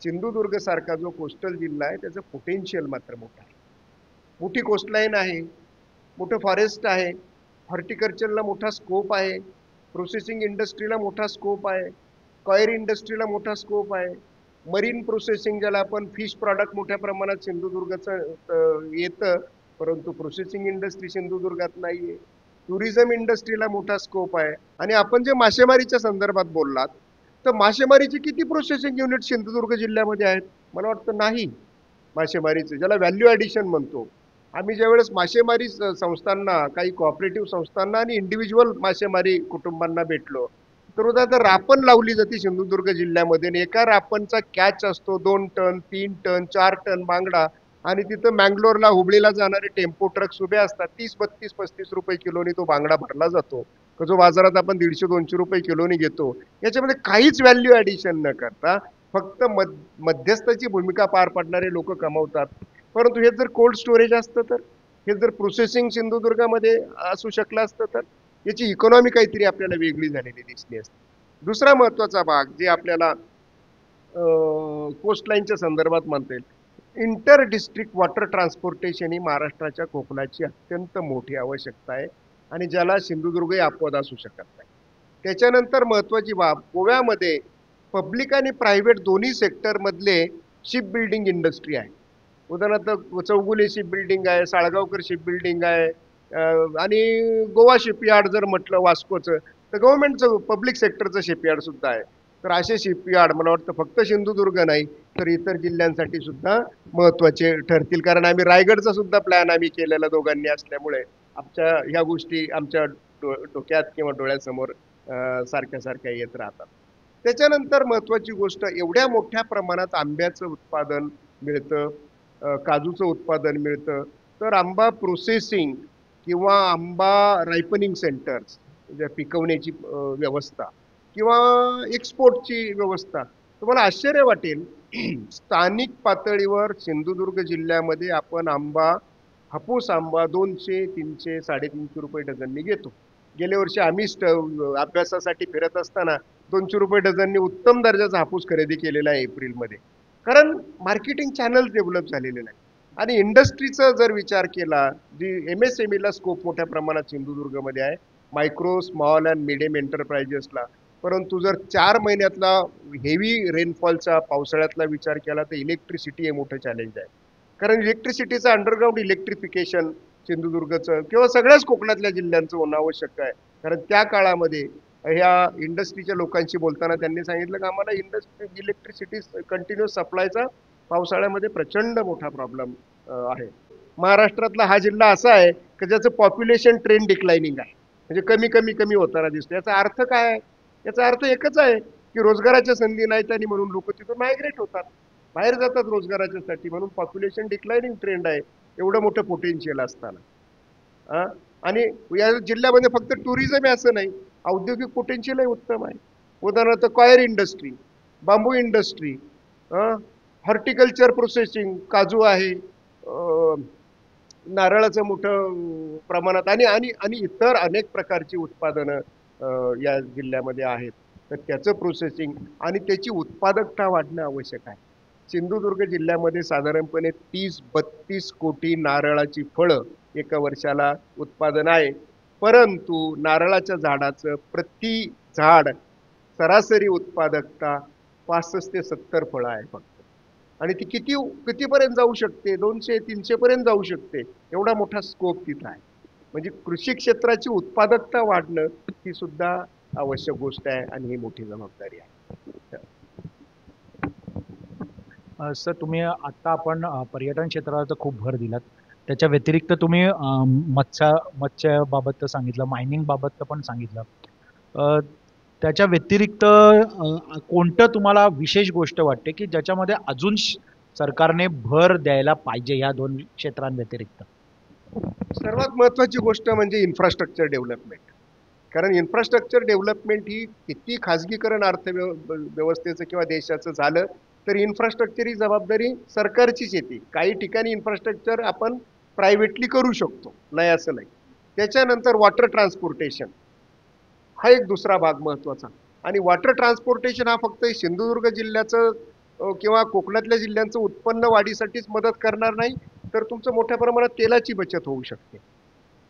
सिंधुदुर्ग सारखा जो कोस्टल जिल्हा आहे त्याचं पोटेन्शियल मात्र मोठं आहे. मोठी कोस्टलाईन आहे, मोठं फॉरेस्ट आहे, हॉर्टिकल्चरला मोठा स्कोप आहे, प्रोसेसिंग इंडस्ट्रीला मोठा स्कोप आहे, कॉयर इंडस्ट्रीला मोठा स्कोप आहे, मरीन प्रोसेसिंग ज्याला आपण फिश प्रॉडक्ट मोठ्या प्रमाणात सिंधुदुर्गाचं येतं, परंतु प्रोसेसिंग इंडस्ट्री सिंधुदुर्गात नाही आहे. टुरिझम इंडस्ट्रीला मोठा स्कोप आहे. आणि आपण जे मासेमारीच्या संदर्भात बोललात, तर मासेमारीचे किती प्रोसेसिंग युनिट सिंधुदुर्ग जिल्ह्यामध्ये आहेत? मला वाटतं नाही. मासेमारीचे ज्याला व्हॅल्यू ॲडिशन म्हणतो, आम्ही ज्यावेळेस मासेमारी संस्थांना, काही कोऑपरेटिव्ह संस्थांना आणि इंडिव्हिज्युअल मासेमारी कुटुंबांना भेटलो, तर उद्या रापण लावली जाते सिंधुदुर्ग जिल्ह्यामध्ये, आणि एका रापणचा कॅच असतो 2 टन 3 टन 4 टन बांगडा. आणि तिथं मँगलोरला, हुबळीला जाणारे टेम्पो ट्रक्स उभे असतात, 30 32 35 रुपये किलोनी तो बांगडा भरला जातो, जो बाजारात आपण 150 200 रुपये किलोनी घेतो. याच्यामध्ये काहीच व्हॅल्यू ॲडिशन न करता फक्त मध्यस्थाची भूमिका पार पाडणारे लोक कमवतात. परंतु हे जर कोल्ड स्टोरेज असतं, तर हे जर प्रोसेसिंग सिंधुदुर्गामध्ये असू शकलं असतं, तर याची इकॉनॉमी काहीतरी आपल्याला वेगळी झालेली दिसली असते. दुसरा महत्त्वाचा भाग जे आपल्याला कोस्टलाईनच्या संदर्भात म्हणता येईल, इंटर डिस्ट्रिक्ट वॉटर ट्रान्सपोर्टेशन ही महाराष्ट्राच्या कोकणाची अत्यंत मोठी आवश्यकता आहे, आणि ज्याला सिंधुदुर्गही अपवाद असू शकत नाही. त्याच्यानंतर महत्त्वाची बाब, गोव्यामध्ये पब्लिक आणि प्रायव्हेट दोन्ही सेक्टरमधले शिप बिल्डिंग इंडस्ट्री आहे. उदाहरणार्थ चौगुले शिप बिल्डिंग आहे, साळगावकर शिप बिल्डिंग आहे, आणि गोवा शिपयार्ड जर म्हटलं वास्कोचं, तर गव्हर्नमेंटचं पब्लिक सेक्टरचं शिपयार्ड सुद्धा आहे. तर असे शिपयार्ड मला वाटतं फक्त सिंधुदुर्ग नाही तर इतर जिल्ह्यांसाठी सुद्धा महत्त्वाचे ठरतील. कारण आम्ही रायगडचा सुद्धा प्लॅन आम्ही केलेला दोघांनी असल्यामुळे आमच्या ह्या गोष्टी आमच्या डोक्यात किंवा डोळ्यासमोर सारख्या सारख्या येत राहतात. त्याच्यानंतर महत्त्वाची गोष्ट, एवढ्या मोठ्या प्रमाणात आंब्याचं उत्पादन मिळतं, काजूचं उत्पादन मिळतं, तर आंबा प्रोसेसिंग किंवा आंबा रायपनिंग सेंटर्स, म्हणजे पिकवण्याची व्यवस्था किंवा एक्सपोर्टची व्यवस्था, तुम्हाला आश्चर्य वाटेल, स्थानिक पातळीवर सिंधुदुर्ग जिल्ह्यामध्ये आपण आंबा, हापूस आंबा 200 300 350 रुपये डझननी घेतो. गेल्या वर्षी आम्ही अभ्यासासाठी फिरत असताना 200 रुपये डझननी उत्तम दर्जाचा हापूस खरेदी केलेला आहे एप्रिलमध्ये. कारण मार्केटिंग चॅनल डेव्हलप झालेले नाही. आणि इंडस्ट्रीचा जर विचार केला, जी MSMEला स्कोप मोठ्या प्रमाणात सिंधुदुर्गमध्ये आहे, मायक्रो स्मॉल अँड मिडियम एंटरप्राइजेसला. परंतु जर 4 महिन्यातला हेवी रेनफॉलचा, पावसाळ्यातला विचार केला, तर इलेक्ट्रिसिटी हे मोठं चॅलेंज आहे. कारण इलेक्ट्रिसिटीचं अंडरग्राऊंड इलेक्ट्रिफिकेशन सिंधुदुर्गचं किंवा सगळ्याच कोकणातल्या जिल्ह्यांचं होणं आवश्यक आहे. कारण त्या काळामध्ये ह्या इंडस्ट्रीच्या लोकांशी बोलताना त्यांनी सांगितलं की आम्हाला इलेक्ट्रिसिटी कंटिन्युअस सप्लायचा पावसाळ्यामध्ये प्रचंड मोठा प्रॉब्लेम आहे. महाराष्ट्रातला हा जिल्हा असा आहे की ज्याचं पॉप्युलेशन ट्रेंड डिक्लाइनिंग आहे, म्हणजे कमी कमी कमी होताना दिसतो. याचा अर्थ काय आहे? याचा अर्थ एकच आहे की रोजगाराच्या संधी नाहीत, आणि म्हणून लोक तिथून मायग्रेट होतात, बाहेर जातात रोजगाराच्यासाठी, म्हणून पॉप्युलेशन डिक्लाइनिंग ट्रेंड आहे, एवढं मोठं पोटेन्शियल असताना. आणि या जिल्ह्यामध्ये फक्त टुरिझम आहे असं नाही, औद्योगिक पोटेन्शियलही उत्तम आहे. उदाहरणार्थ कॉयर इंडस्ट्री, बांबू इंडस्ट्री, हॉर्टिकल्चर प्रोसेसिंग, काजू आहे, नारळाचं मोठं प्रमाणात, आणि आणि आणि इतर अनेक प्रकारची उत्पादनं या जिल्ह्यामध्ये आहेत. तर त्याचं प्रोसेसिंग आणि त्याची उत्पादकता वाढणं आवश्यक आहे. सिंधुदुर्ग जिल्ह्यामध्ये साधारणपणे 30-32 कोटी नारळाची फळं एका वर्षाला उत्पादन आहे. परंतु नारळाच्या झाडाचं प्रति झाड सरासरी उत्पादकता 65 ते 70 फळं आहे फक्त. आणि ती कितीपर्यंत जाऊ शकते? 200-300 पर्यंत जाऊ शकते. एवढा मोठा स्कोप तिथं आहे. म्हणजे कृषी क्षेत्राची उत्पादकता वाढणं ही सुद्धा आवश्यक गोष्ट आहे, आणि ही मोठी जबाबदारी आहे. सर, तुम्ही आता आपण पर्यटन क्षेत्राला तर खूप भर दिलात, त्याच्या व्यतिरिक्त तुम्ही मत्स्याबाबत सांगितलं, मायनिंग बाबत पण सांगितलं. त्याच्या व्यतिरिक्त कोणतं तुम्हाला विशेष गोष्ट वाटते की ज्याच्यामध्ये अजून सरकारने भर द्यायला पाहिजे या दोन क्षेत्रांव्यतिरिक्त? सर्वात महत्त्वाची गोष्ट म्हणजे इन्फ्रास्ट्रक्चर डेव्हलपमेंट. कारण इन्फ्रास्ट्रक्चर डेव्हलपमेंट ही किती खाजगीकरण अर्थव्यवस्थेचं किंवा देशाचं झालं तरी इन्फ्रास्ट्रक्चर ही जबाबदारी सरकारचीच येते. काही ठिकाणी इन्फ्रास्ट्रक्चर आपण प्रायव्हेटली करू शकतो, नाही असं नाही. त्याच्यानंतर वॉटर ट्रान्सपोर्टेशन हा एक दुसरा भाग महत्त्वाचा. आणि वॉटर ट्रान्सपोर्टेशन हा फक्त सिंधुदुर्ग जिल्ह्याचं किंवा कोकणातल्या जिल्ह्यांचं उत्पन्न वाढीसाठीच मदत करणार नाही, तर तुमचं मोठ्या प्रमाणात तेलाची बचत होऊ शकते.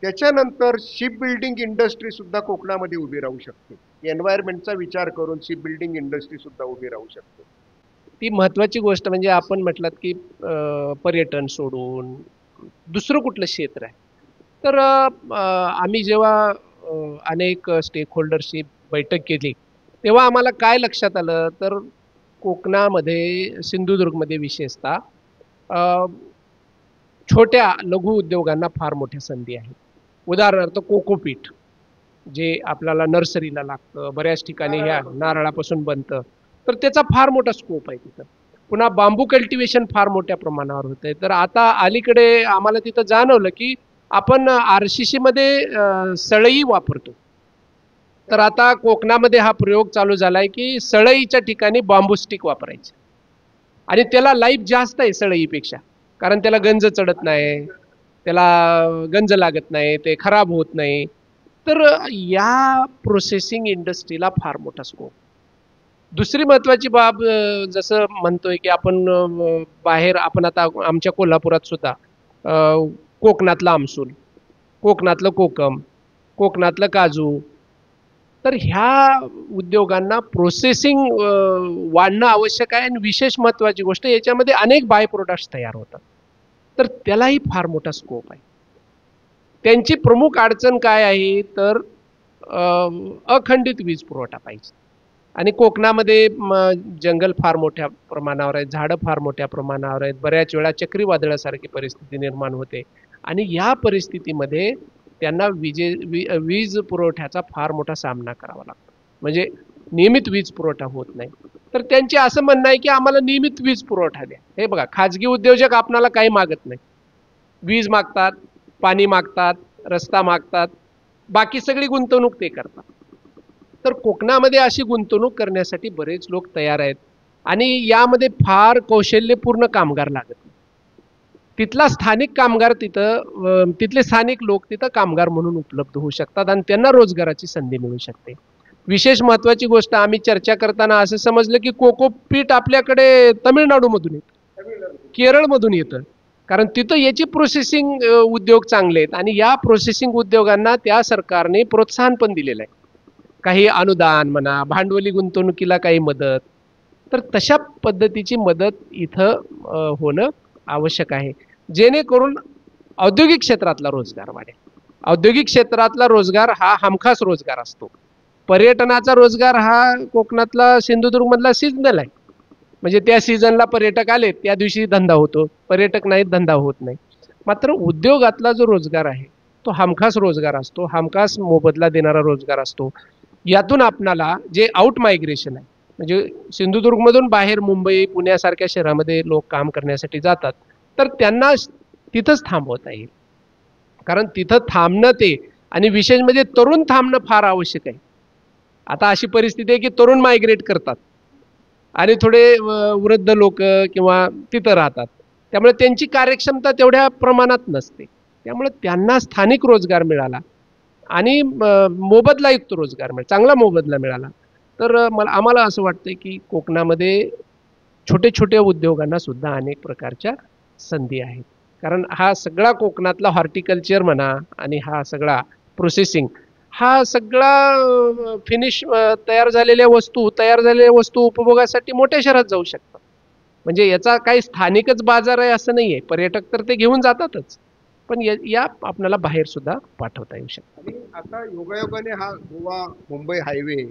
त्याच्यानंतर शिप बिल्डिंग इंडस्ट्री सुद्धा कोकणामध्ये उभी राहू शकते. एन्व्हायरमेंटचा विचार करून शिप बिल्डिंग इंडस्ट्री सुद्धा उभी राहू शकते. ती महत्त्वाची गोष्ट म्हणजे आपण म्हटलात की पर्यटन सोडून दुसरं कुठलं क्षेत्र आहे. तर आम्ही जेव्हा अनेक स्टेक होल्डरशी बैठक केली तेव्हा आम्हाला काय लक्षात आलं, तर कोकणामध्ये सिंधुदुर्गमध्ये विशेषतः छोट्या लघु उद्योगांना फार मोठ्या संधी आहेत. उदाहरणार्थ कोकोपीट जे आपल्याला नर्सरीला लागतं, बऱ्याच ठिकाणी ह्या नारळापासून बनतं, तर त्याचा फार मोठा स्कोप आहे तिथं. पुन्हा बांबू कल्टिवेशन फार मोठ्या प्रमाणावर होत आहे. तर आता अलीकडे आम्हाला तिथं जाणवलं की आपण RCC मध्ये सळई वापरतो. तर आता कोकणामध्ये हा प्रयोग चालू झालाय की सळईच्या ठिकाणी बांबू स्टिक वापरायचे आणि त्याला लाईफ जास्त आहे सळईपेक्षा, कारण त्याला गंज चढत नाही, त्याला गंज लागत नाही, ते खराब होत नाही. तर या प्रोसेसिंग इंडस्ट्रीला फार मोठा स्कोप. दुसरी महत्त्वाची बाब, जसं म्हणतोय की आपण बाहेर, आपण आता आमच्या कोल्हापुरात सुद्धा कोकणातलं आमसूल, कोकणातलं कोकम, कोकणातलं काजू, तर ह्या उद्योगांना प्रोसेसिंग वाढणं आवश्यक आहे. आणि विशेष महत्त्वाची गोष्ट, याच्यामध्ये अनेक बाय प्रोडक्ट्स तयार होतात, तर त्यालाही फार मोठा स्कोप आहे. त्यांची प्रमुख अडचण काय आहे, तर अखंडित वीज पुरवठा पाहिजे. आणि कोकणामध्ये जंगल फार मोठ्या प्रमाणावर आहेत, झाडं फार मोठ्या प्रमाणावर आहेत, बऱ्याच वेळा चक्रीवादळासारखी परिस्थिती निर्माण होते आणि या परिस्थितीमध्ये त्यांना वीज पुरवठ्याचा फार मोठा सामना करावा लागतो, म्हणजे नियमित वीज पुरवठा होत नाही. तर त्यांचे असं म्हणणं आहे की आम्हाला नियमित वीज पुरवठा द्या. हे बघा, खाजगी उद्योजक आपणाला काही मागत नाही, वीज मागतात, पाणी मागतात, रस्ता मागतात, बाकी सगळी गुंतवणूक ते करतात. तर कोकणामध्ये अशी गुंतवणूक करण्यासाठी बरेच लोक तयार आहेत आणि यामध्ये फार कौशल्यपूर्ण कामगार लागत नाही. तिथला स्थानिक कामगार तिथले स्थानिक लोक तिथं कामगार म्हणून उपलब्ध होऊ शकतात आणि त्यांना रोजगाराची संधी मिळू शकते. विशेष महत्त्वाची गोष्ट, आम्ही चर्चा करताना असं समजलं की कोकोपीट आपल्याकडे तमिळनाडूमधून येतं, केरळमधून येतं, कारण तिथं याची प्रोसेसिंग उद्योग चांगले आहेत आणि या प्रोसेसिंग उद्योगांना त्या सरकारने प्रोत्साहन पण दिलेलं आहे, काही अनुदान म्हणा, भांडवली गुंतवणुकीला काही मदत. तर तशा पद्धतीची मदत इथं होणं आवश्यक आहे, जेणेकरून औद्योगिक क्षेत्रातला रोजगार वाढेल. औद्योगिक क्षेत्रातला रोजगार हा हमखास रोजगार असतो. पर्यटनाचा रोजगार हा कोकणातला सिंधुदुर्गमधला सीझनल आहे, म्हणजे त्या सीझनला पर्यटक आले त्या दिवशी धंदा होतो, पर्यटक नाहीत धंदा होत नाही. मात्र उद्योगातला जो रोजगार आहे तो हमखास रोजगार असतो, हमखास मोबदला देणारा रोजगार असतो. यातून आपणाला जे आउट मायग्रेशन आहे, म्हणजे सिंधुदुर्गमधून बाहेर मुंबई पुण्यासारख्या शहरामध्ये लोक काम करण्यासाठी जातात, तर त्यांना तिथंच थांबवता येईल, कारण तिथं थांबणं ते, आणि विशेष म्हणजे तरुण थांबणं फार आवश्यक आहे. आता अशी परिस्थिती आहे की तरुण मायग्रेट करतात आणि थोडे वृद्ध लोक किंवा तिथं राहतात, त्यामुळे त्यांची कार्यक्षमता तेवढ्या प्रमाणात नसते. त्यामुळे त्यांना स्थानिक रोजगार मिळाला आणि मोबदलायुक्त रोजगार मिळाला, चांगला मोबदला मिळाला, तर आम्हाला असं वाटतं की कोकणामध्ये छोटे छोटे उद्योगांना सुद्धा अनेक प्रकारच्या संधी आहेत. कारण हा सगळा कोकणातला हॉर्टिकल्चर म्हणा आणि हा सगळा प्रोसेसिंग, हा सगळा फिनिश तयार झालेल्या वस्तू उपभोगासाठी मोठ्या शहरात जाऊ शकतात. म्हणजे याचा काही स्थानिकच बाजार आहे असं नाही आहे, पर्यटक तर ते घेऊन जातातच, पण या आपल्याला बाहेर सुद्धा पाठवता येऊ शकतं. आणि आता योगायोगाने हा गोवा मुंबई हायवे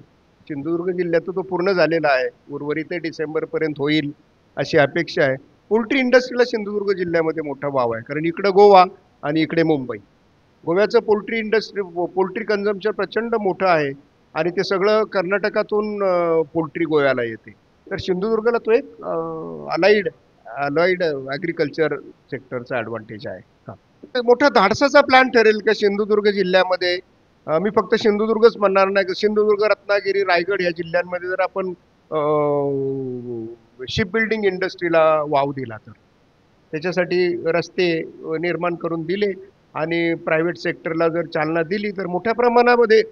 सिंधुदुर्ग जिल्ह्यात तो पूर्ण झालेला आहे, उर्वरित डिसेंबरपर्यंत होईल अशी अपेक्षा आहे. पोल्ट्री इंडस्ट्रीला सिंधुदुर्ग जिल्ह्यामध्ये मोठा वाव आहे, कारण इकडे गोवा आणि इकडे मुंबई. गोव्याचं पोल्ट्री कन्झम्पशन प्रचंड मोठं आहे आणि ते सगळं कर्नाटकातून पोल्ट्री गोव्याला येते. तर सिंधुदुर्गला तो एक अलाइड ॲग्रिकल्चर सेक्टरचा ॲडव्हान्टेज आहे. मोठा धाडसाचा प्लॅन ठरेल का सिंधुदुर्ग जिल्ह्यामध्ये? मी फक्त सिंधुदुर्गच म्हणणार नाही, सिंधुदुर्ग, रत्नागिरी, रायगड या जिल्ह्यांमध्ये जर आपण शिप बिल्डिंग इंडस्ट्रीला वाव दिला, तर त्याच्यासाठी रस्ते निर्माण करून दिले आणि प्रायव्हेट सेक्टरला जर चालना दिली, तर मोठ्या प्रमाणामध्ये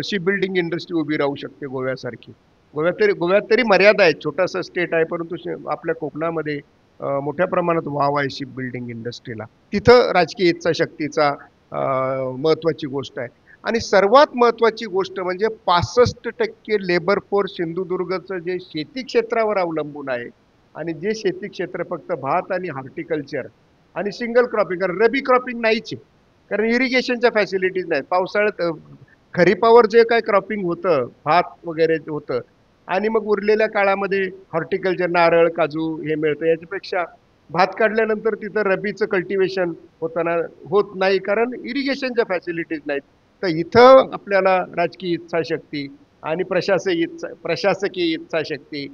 शिप बिल्डिंग इंडस्ट्री उभी राहू शकते गोव्यासारखी. गोव्यात तरी मर्यादा आहे, छोटासा स्टेट आहे, परंतु आपल्या कोकणामध्ये मोठ्या प्रमाणात वाव आहे शिप बिल्डिंग इंडस्ट्रीला. तिथं राजकीय इच्छाशक्तीचा महत्वाची गोष्ट आहे. आणि सर्वात महत्वाची गोष्ट म्हणजे 65% लेबर फोर्स सिंधुदुर्गचं जे शेती क्षेत्रावर अवलंबून आहे, आणि जे शेती क्षेत्र फक्त भात आणि हॉर्टिकल्चर आणि सिंगल क्रॉपिंग, कारण रबी क्रॉपिंग नाहीच आहे, कारण इरिगेशनच्या फॅसिलिटीज नाहीत. पावसाळ्यात खरीपावर जे काय क्रॉपिंग होतं, भात वगैरे होतं, आणि मग उरलेल्या काळामध्ये हॉर्टिकल्चर, नारळ, काजू हे मिळतं. याच्यापेक्षा भात काढल्यानंतर तिथं रबीचं कल्टिवेशन होत नाही, कारण इरिगेशनच्या फॅसिलिटीज नाहीत. तर इथं आपल्याला राजकीय इच्छाशक्ती आणि प्रशासकीय इच्छाशक्ती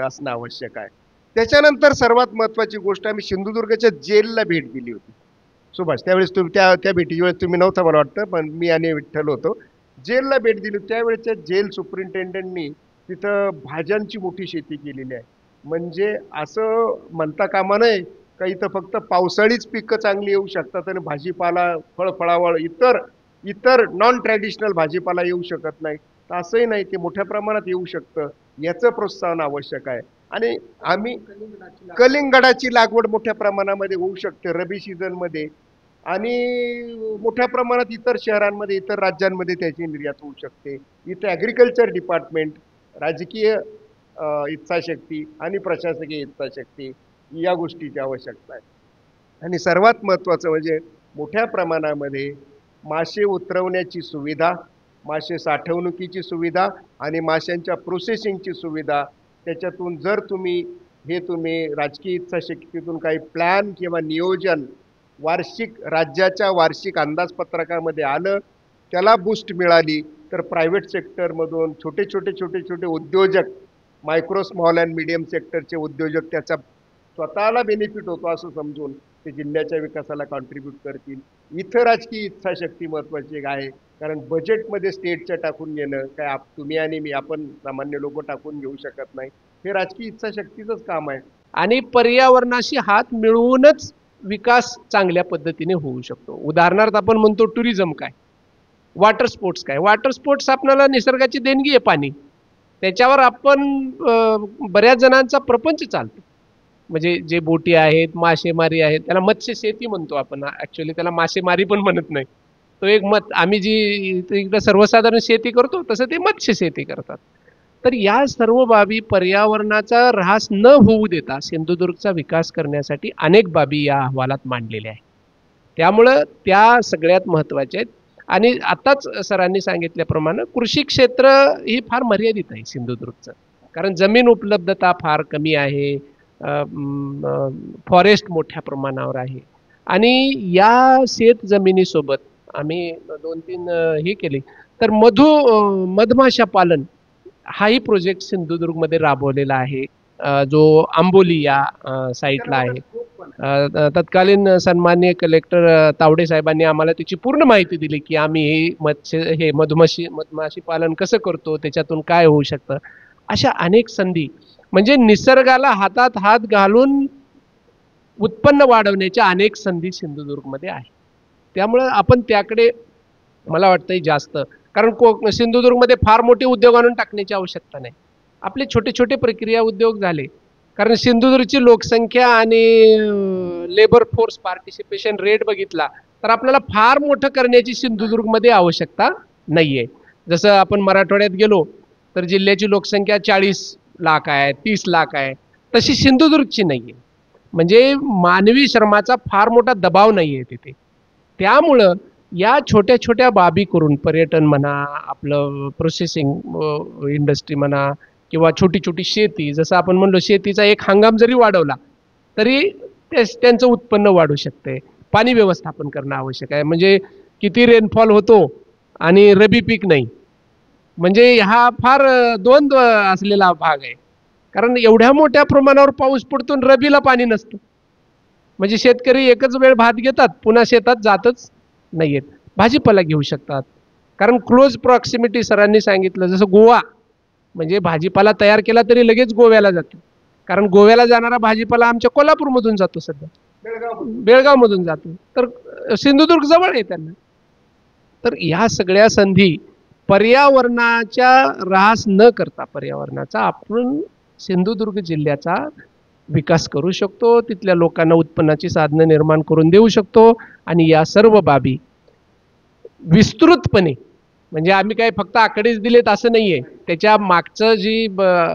असणं आवश्यक आहे. त्याच्यानंतर सर्वात महत्त्वाची गोष्ट, आम्ही सिंधुदुर्गच्या जेलला भेट दिली होती. सुभाष, त्यावेळेस तुम्ही त्या भेटीच्या वेळेस तुम्ही नव्हता मला वाटतं, पण मी आणि विठ्ठल होतो. जेलला भेट दिली. त्यावेळेच्या जेल सुपरिंटेंडंटनी तिथं भाज्यांची मोठी शेती केलेली आहे. म्हणजे असं म्हणता कामा नये का इथं फक्त पावसाळीच पिकं चांगली येऊ शकतात आणि भाजीपाला, फळफळावळ, इतर नॉन ट्रॅडिशनल भाजीपाला येऊ शकत नाही. तर असंही नाही, ते मोठ्या प्रमाणात येऊ शकतं. याचं प्रोत्साहन आवश्यक आहे. आणि आम्ही कलिंगडाची लागवड मोठ्या प्रमाणामध्ये होऊ शकते रबी सीझनमध्ये, आणि मोठ्या प्रमाणात इतर शहरांमध्ये, इतर राज्यांमध्ये त्याची निर्यात होऊ शकते. इथे ॲग्रिकल्चर डिपार्टमेंट, राजकीय इच्छाशक्ती आणि प्रशासकीय इच्छाशक्ती या गोष्टीची आवश्यकता आहे. आणि सर्वात महत्त्वाचं म्हणजे मोठ्या प्रमाणामध्ये मासे उतरवण्याची सुविधा, मासे साठवणुकीची सुविधा आणि माशांच्या प्रोसेसिंगची सुविधा. त्याच्यातून जर तुम्ही राजकीय इच्छाशक्तीतून काही प्लॅन किंवा नियोजन राज्याच्या वार्षिक अंदाजपत्रकामध्ये आलं, त्याला बूस्ट मिळाली, तर प्रायव्हेट सेक्टरमधून छोटे उद्योजक, मायक्रो स्मॉल अँड मीडियम सेक्टरचे उद्योजक त्याचा स्वतःला बेनिफिट होतो असं समजून ते जिल्ह्याच्या विकासाला कॉन्ट्रीब्यूट करतील. इथं राजकीय इच्छाशक्ती महत्त्वाची आहे, कारण बजेटमध्ये स्टेटच्या टाकून घेणं काय तुम्ही आणि मी, आपण सामान्य लोक टाकून घेऊ शकत नाही. हे राजकीय इच्छाशक्तीचंच काम आहे. आणि पर्यावरणाशी हात मिळवूनच विकास चांगल्या पद्धतीने होऊ शकतो. उदाहरणार्थ आपण म्हणतो टुरिझम काय, वॉटर स्पोर्ट्स काय. वॉटर स्पोर्ट्स आपल्याला निसर्गाची देणगी आहे पाणी, त्याच्यावर आपण बऱ्याच जणांचा प्रपंच चालतो. म्हणजे जे बोटी आहेत, मासेमारी आहेत, त्याला मत्स्य शेती म्हणतो आपण. ॲक्च्युली त्याला मासेमारी पण म्हणत नाही. तो एक आम्ही जी इकडे सर्वसाधारण शेती करतो तसं ते मत्स्य शेती करतात. तर या सर्व बाबी पर्यावरणाचा ऱ्हास न होऊ देता सिंधुदुर्गचा विकास करण्यासाठी अनेक बाबी या अहवालात मांडलेल्या आहेत. त्यामुळं त्या सगळ्यात महत्त्वाच्या आहेत. आणि आताच सरांनी सांगितल्याप्रमाणे कृषी क्षेत्र ही फार मर्यादित आहे सिंधुदुर्गचं, कारण जमीन उपलब्धता फार कमी आहे, फॉरेस्ट मोठ्या प्रमाणावर आहे. आणि या शेत जमिनीसोबत आम्ही 2-3 हे केले, तर मधमाशा पालन हाही प्रोजेक्ट सिंधुदुर्गमध्ये राबवलेला आहे, जो आंबोली या साईटला आहे. तत्कालीन सन्माननीय कलेक्टर तावडे साहेबांनी आम्हाला त्याची पूर्ण माहिती दिली की आम्ही हे मधमाशी पालन कसं करतो, त्याच्यातून काय होऊ शकतं. अशा अनेक संधी, म्हणजे निसर्गाला हातात हात घालून उत्पन्न वाढवण्याच्या अनेक संधी सिंधुदुर्गमध्ये आहे. त्यामुळं आपण त्याकडे मला वाटतंय जास्त, कारण सिंधुदुर्गमध्ये फार मोठे उद्योग आणून टाकण्याची आवश्यकता नाही. आपले छोटे प्रक्रिया उद्योग झाले, कारण सिंधुदुर्गची लोकसंख्या आणि लेबर फोर्स पार्टिसिपेशन रेट बघितला तर आपल्याला फार मोठं करण्याची सिंधुदुर्गमध्ये आवश्यकता नाही आहे. जसं आपण मराठवाड्यात गेलो तर जिल्ह्याची लोकसंख्या 40 लाख आहे, 30 लाख आहे, तशी सिंधुदुर्गची नाही आहे. म्हणजे मानवी श्रमाचा फार मोठा दबाव नाही आहे तिथे. त्यामुळं या छोट्या बाबी करून, पर्यटन म्हणा, आपलं प्रोसेसिंग इंडस्ट्री म्हणा, किंवा छोटी शेती, जसं आपण म्हणलो शेतीचा एक हंगाम जरी वाढवला तरी त्यांचं उत्पन्न वाढू शकते. पाणी व्यवस्थापन करणं आवश्यक आहे. म्हणजे किती रेनफॉल होतो आणि रबी पीक नाही, म्हणजे हा फार द्वंद्व असलेला भाग आहे. कारण एवढ्या मोठ्या प्रमाणावर पाऊस पडतो आणि रबीला पाणी नसतं, म्हणजे शेतकरी एकच वेळ भात घेतात, पुन्हा शेतात जातच नाहीयेत. भाजीपाला घेऊ शकतात, कारण क्लोज प्रॉक्सिमिटी सरांनी सांगितलं, जसं गोवा, म्हणजे भाजीपाला तयार केला तरी लगेच गोव्याला जातो, कारण गोव्याला जाणारा भाजीपाला आमच्या कोल्हापूरमधून जातो, सध्या बेळगावमधून जातो, तर सिंधुदुर्ग जवळ आहे त्यांना. तर ह्या सगळ्या संधी पर्यावरणाच्या ऱ्हास न करता पर्यावरणाचा आपण सिंधुदुर्ग जिल्ह्याचा विकास करू शकतो, तिथल्या लोकांना उत्पन्नाची साधनं निर्माण करून देऊ शकतो. आणि या सर्व बाबी विस्तृतपणे, म्हणजे आम्ही काय फक्त आकडेच दिलेत असं नाहीये, त्याच्या मागचं जी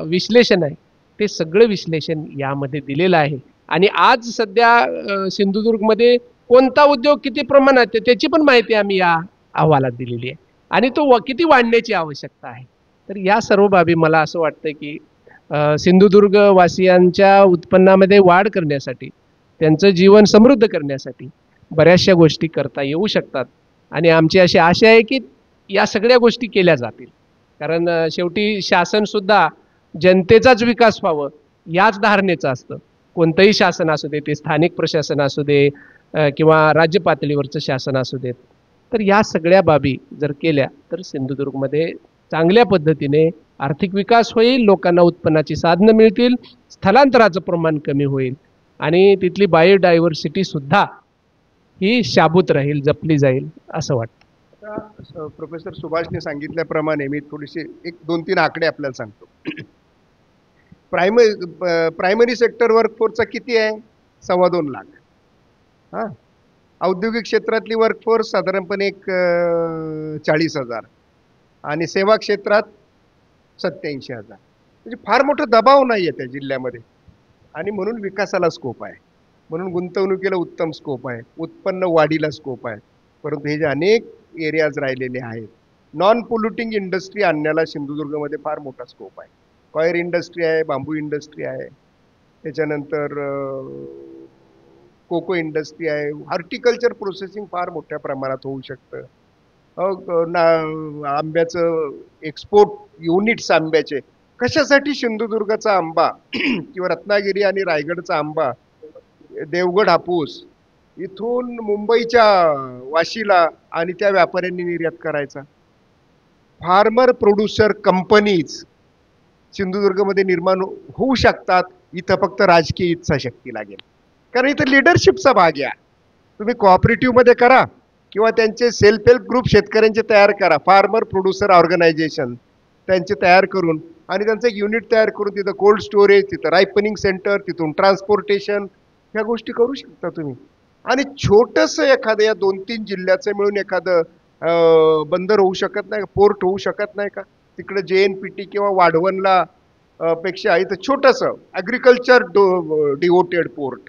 विश्लेषण आहे ते सगळं विश्लेषण यामध्ये दिलेलं आहे. आणि आज सध्या सिंधुदुर्गमध्ये कोणता उद्योग किती प्रमाणात आहे त्याची पण माहिती आम्ही या अहवालात दिलेली आहे, आणि तो किती वाढण्याची आवश्यकता आहे. तर या सर्व बाबी मला असं वाटतं की सिंधुदुर्ग वासियांच्या उत्पन्नामध्ये वाढ करण्यासाठी, त्यांचं जीवन समृद्ध करण्यासाठी बऱ्याचशा गोष्टी करता येऊ शकतात. आणि आमची अशी आशा आहे की या सगळ्या गोष्टी केल्या जातील, कारण शेवटी शासनसुद्धा जनतेचाच विकास व्हावं याच धारणेचं असतं. कोणतंही शासन असू दे, ते स्थानिक प्रशासन असू दे किंवा राज्य पातळीवरचं शासन असू देत. तर या सगळ्या बाबी जर केल्या तर सिंधुदुर्गमध्ये चांगल्या पद्धतीने आर्थिक विकास होईल, लोकांना उत्पन्नाची साधनं मिळतील, स्थलांतराचं प्रमाण कमी होईल आणि तिथली बायोडायव्हर्सिटी सुद्धा ही शाबूत राहील, जपली जाईल असं वाटतं. आता प्रोफेसर सुभाषने सांगितल्याप्रमाणे मी थोडीशी 1-2-3 आकडे आपल्याला सांगतो. प्रायमरी सेक्टर वर्कफोर्सचा किती आहे? 2.25 लाख. हां, औद्योगिक क्षेत्रातली वर्कफोर्स साधारणपणे एक 40,000 आणि सेवा क्षेत्रात 87,000. म्हणजे फार मोठा दबाव नाही आहे त्या जिल्ह्यामध्ये, आणि म्हणून विकासाला स्कोप आहे, म्हणून गुंतवणुकीला उत्तम स्कोप आहे, उत्पन्न वाढीला स्कोप आहे. परंतु हे जे अनेक एरियाज राहिलेले आहेत, नॉन पोल्युटिंग इंडस्ट्री आणण्याला सिंधुदुर्गमध्ये फार मोठा स्कोप आहे. कॉयर इंडस्ट्री आहे, बांबू इंडस्ट्री आहे, त्याच्यानंतर कोको इंडस्ट्री आहे, हॉर्टिकल्चर प्रोसेसिंग फार मोठ्या प्रमाणात होऊ शकतं. आंब्याचं एक्सपोर्ट युनिट्स आंब्याचे, कशासाठी सिंधुदुर्गाचा आंबा किंवा रत्नागिरी आणि रायगडचा आंबा, देवगड हापूस इथून मुंबईच्या वाशीला आणि त्या व्यापाऱ्यांनी निर्यात करायचा. फार्मर प्रोड्युसर कंपनीज सिंधुदुर्गमध्ये निर्माण होऊ शकतात. इथं फक्त राजकीय इच्छाशक्ती लागेल, कारण इथं लिडरशिपचा भाग आहे. तुम्ही कोऑपरेटिव्हमध्ये करा किंवा त्यांचे सेल्फ हेल्प ग्रुप शेतकऱ्यांचे तयार करा, फार्मर प्रोड्युसर ऑर्गनायझेशन त्यांचे तयार करून, आणि त्यांचं एक युनिट तयार करून तिथं कोल्ड स्टोरेज, तिथं रायपनिंग सेंटर, तिथून ट्रान्सपोर्टेशन, ह्या गोष्टी करू शकता तुम्ही. आणि छोटंसं एखादं या 2-3 जिल्ह्याचं मिळून एखादं बंदर होऊ शकत नाही, पोर्ट होऊ शकत नाही का? तिकडे JNPT किंवा वाढवणला पेक्षा इथं छोटंसं ॲग्रिकल्चर डिवोटेड पोर्ट,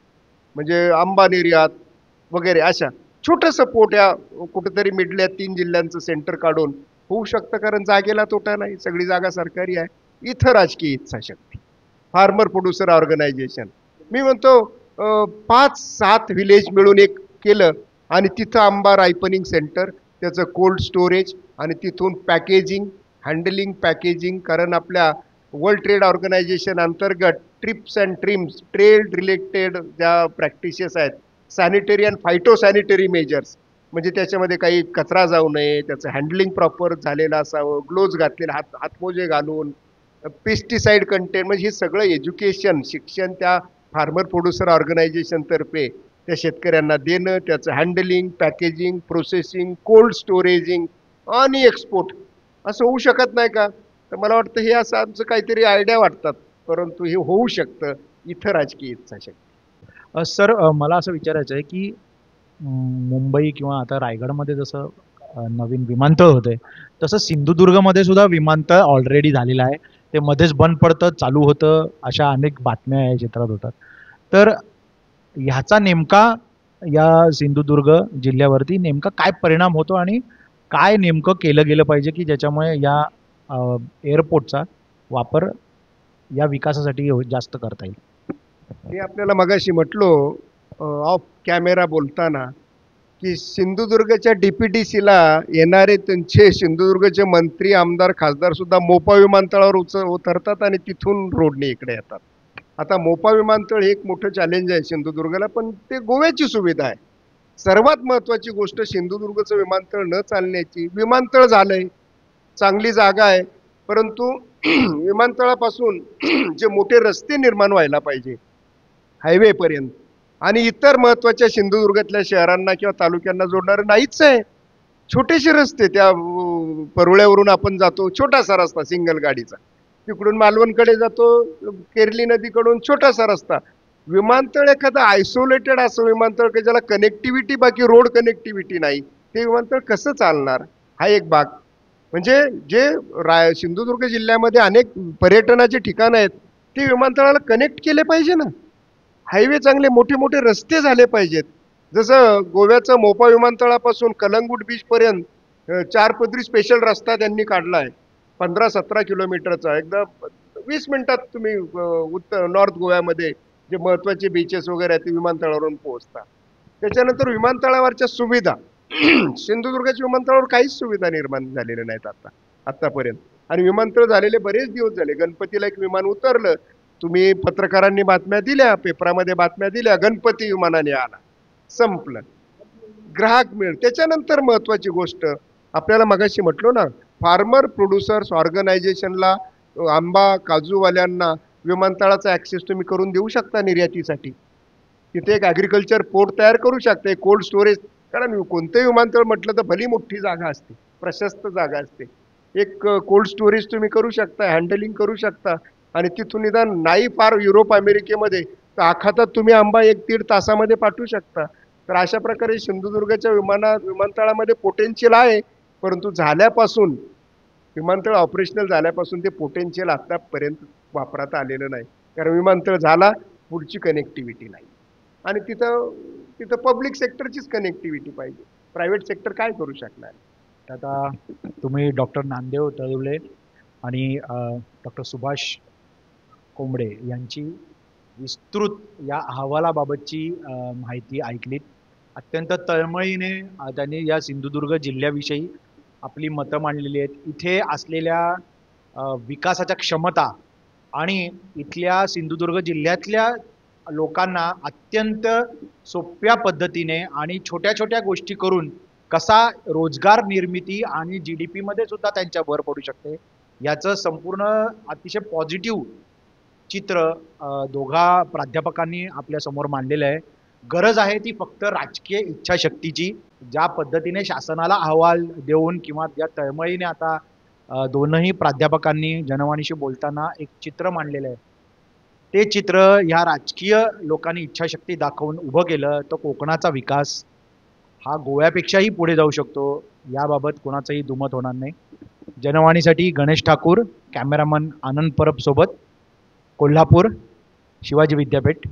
म्हणजे आंबा निर्यात वगैरे अशा छोटंसं पोर्ट या कुठेतरी मिडल्या 3 जिल्ह्यांचं सेंटर काढून होऊ शकतं, कारण जागेला तोटा नाही, सगळी जागा सरकारी आहे. इथं राजकीय इच्छाशक्ती, फार्मर प्रोड्युसर ऑर्गनायझेशन, मी म्हणतो 5-7 विलेज मिळून एक केलं आणि तिथं आंबा रायपनिंग सेंटर, त्याचं कोल्ड स्टोरेज आणि तिथून पॅकेजिंग, हँडलिंग, पॅकेजिंग. कारण आपल्या वर्ल्ड ट्रेड ऑर्गनायझेशन अंतर्गत trips and TRIMS, trade related ज्या प्रॅक्टिसेस आहेत, sanitary and phyto sanitary measures, म्हणजे त्याच्यामध्ये काही कचरा जाऊ नये, त्याचं हँडलिंग प्रॉपर झालेलं असावं, ग्लोव्ज घातलेले, हातमोजे घालून, पेस्टिसाईड कंटेंट, म्हणजे हे सगळं एज्युकेशन, शिक्षण त्या फार्मर प्रोड्युसर ऑर्गनायझेशनतर्फे त्या शेतकऱ्यांना देणं, त्याचं हँडलिंग, पॅकेजिंग, प्रोसेसिंग, कोल्ड स्टोरेजिंग आणि एक्सपोर्ट असं होऊ शकत नाही का? तर मला वाटतं हे असं आमचं काहीतरी आयडिया वाटतात, परंतु हे होऊ शकतं इथं राजकीय इच्छाशक्ती. सर, मला असं विचारायचं आहे की मुंबई किंवा आता रायगडमध्ये जसं नवीन विमानतळ होते, तसं सिंधुदुर्गमध्ये सुद्धा विमानतळ ऑलरेडी झालेलं आहे. ते मध्येच बंद पडतं, चालू होतं, अशा अनेक बातम्या या चित्रात होतात. तर ह्याचा नेमका या सिंधुदुर्ग जिल्ह्यावरती नेमका काय परिणाम होतो आणि काय नेमकं केलं गेलं पाहिजे की ज्याच्यामुळे या एअरपोर्टचा वापर या विकासासाठी जास्त करता येईल? मी आपल्याला मगाशी म्हटलो ऑफ कॅमेरा बोलताना की सिंधुदुर्गच्या DPDCला येणारे त्यांचे सिंधुदुर्गचे मंत्री, आमदार, खासदार सुद्धा मोपा विमानतळावर उतरतात आणि तिथून रोडने इकडे येतात. आता मोपा विमानतळ हे एक मोठं चॅलेंज आहे सिंधुदुर्गला, पण ते गोव्याची सुविधा आहे. सर्वात महत्त्वाची गोष्ट सिंधुदुर्गचं विमानतळ न चालण्याची, विमानतळ झालंय, चांगली जागा आहे, परंतु विमानतळापासून जे मोठे रस्ते निर्माण व्हायला पाहिजे हायवेपर्यंत आणि इतर महत्त्वाच्या सिंधुदुर्गातल्या शहरांना किंवा तालुक्यांना जोडणारं नाहीच आहे. छोटेसे रस्ते त्या परुळ्यावरून आपण जातो, छोटासा रस्ता सिंगल गाडीचा, तिकडून मालवणकडे जातो, केरली नदीकडून छोटासा रस्ता. विमानतळ एखादं आयसोलेटेड असं विमानतळ की ज्याला कनेक्टिव्हिटी बाकी रोड कनेक्टिव्हिटी नाही, ते विमानतळ कसं चालणार? हा एक भाग. म्हणजे जे सिंधुदुर्ग जिल्ह्यामध्ये अनेक पर्यटनाचे ठिकाणं आहेत ते विमानतळाला कनेक्ट केले पाहिजे ना. हायवे चांगले मोठे मोठे रस्ते झाले पाहिजेत. जसं गोव्याचं मोपा विमानतळापासून कलंगूट बीच पर्यंत 4 पदरी स्पेशल रस्ता त्यांनी काढलाय 15-17 किलोमीटरचा. एकदा 20 मिनिटात तुम्ही उत्तर नॉर्थ गोव्यामध्ये जे महत्वाचे बीचेस वगैरे आहेत ते विमानतळावरून पोहोचता. त्याच्यानंतर विमानतळावरच्या सुविधा सिंधुदुर्गाच्या विमानतळावर काहीच सुविधा निर्माण झालेल्या नाहीत आतापर्यंत. आणि विमानतळ झालेले बरेच दिवस झाले. गणपतीला एक विमान उतरलं, तुम्ही पत्रकारांनी बातम्या दिल्या, पेपरामध्ये बातम्या दिल्या, गणपती विमानाने आला, संपलं, ग्राहक मिळ. त्याच्यानंतर महत्वाची गोष्ट आपल्याला मगाशी म्हटलो ना, फार्मर प्रोड्युसर्स ऑर्गनायझेशनला, आंबा काजूवाल्यांना विमानतळाचा ऍक्सेस तुम्ही करून देऊ शकता निर्यातीसाठी. तिथे एक ॲग्रिकल्चर पोर्ट तयार करू शकता, एक कोल्ड स्टोरेज. कारण कोणतंही विमानतळ म्हटलं तर भली मोठी जागा असते, प्रशस्त जागा असते. एक कोल्ड स्टोरेज तुम्ही करू शकता, हँडलिंग करू शकता. आणि तिथून निदान नाही फार युरोप अमेरिकेमध्ये तर आखातात तुम्ही आंबा 1-1.5 तासामध्ये पाठवू शकता. तर अशा प्रकारे सिंधुदुर्गाच्या विमानतळामध्ये पोटेन्शियल आहे, परंतु झाल्यापासून विमानतळ ऑपरेशनल झाल्यापासून ते पोटेन्शियल आतापर्यंत वापरात आलेलं नाही. कारण विमानतळ झाला, पुढची कनेक्टिव्हिटी नाही. आणि तिथं पब्लिक सेक्टरचीच कनेक्टिव्हिटी पाहिजे, प्रायव्हेट सेक्टर काय करू शकणार. आता तुम्ही डॉक्टर नामदेव तळवले आणि डॉक्टर सुभाष कोंबडे यांची विस्तृत या अहवालाबाबतची माहिती ऐकलीत. अत्यंत तळमळीने त्यांनी या सिंधुदुर्ग जिल्ह्याविषयी आपली मतं मांडलेली आहेत. इथे असलेल्या विकासाच्या क्षमता आणि इथल्या सिंधुदुर्ग जिल्ह्यातल्या लोकांना अत्यंत सोप्या पद्धतीने आणि छोट्या छोट्या गोष्टी करून कसा रोजगार निर्मिती आणि GDP मध्ये सुद्धा त्यांच्या भर पडू शकते याचं संपूर्ण अतिशय पॉझिटिव्ह चित्र दोघा प्राध्यापकांनी आपल्या समोर मांडलेलं आहे. गरज आहे ती फक्त राजकीय इच्छाशक्तीची. ज्या पद्धतीने शासनाला अहवाल देऊन किंवा ज्या तळमळीने आता दोनही प्राध्यापकांनी जनवाणीशी बोलताना एक चित्र मांडलेलं आहे, ते चित्र ह्या राजकीय लोकांनी इच्छाशक्ती दाखवून उभं केलं तर कोकणाचा विकास हा गोव्यापेक्षाही पुढे जाऊ शकतो. याबाबत कोणाचंही दुमत होणार नाही. जनवाणीसाठी गणेश ठाकूर, कॅमेरामन आनंद परब सोबत, कोल्हापूर, शिवाजी विद्यापीठ.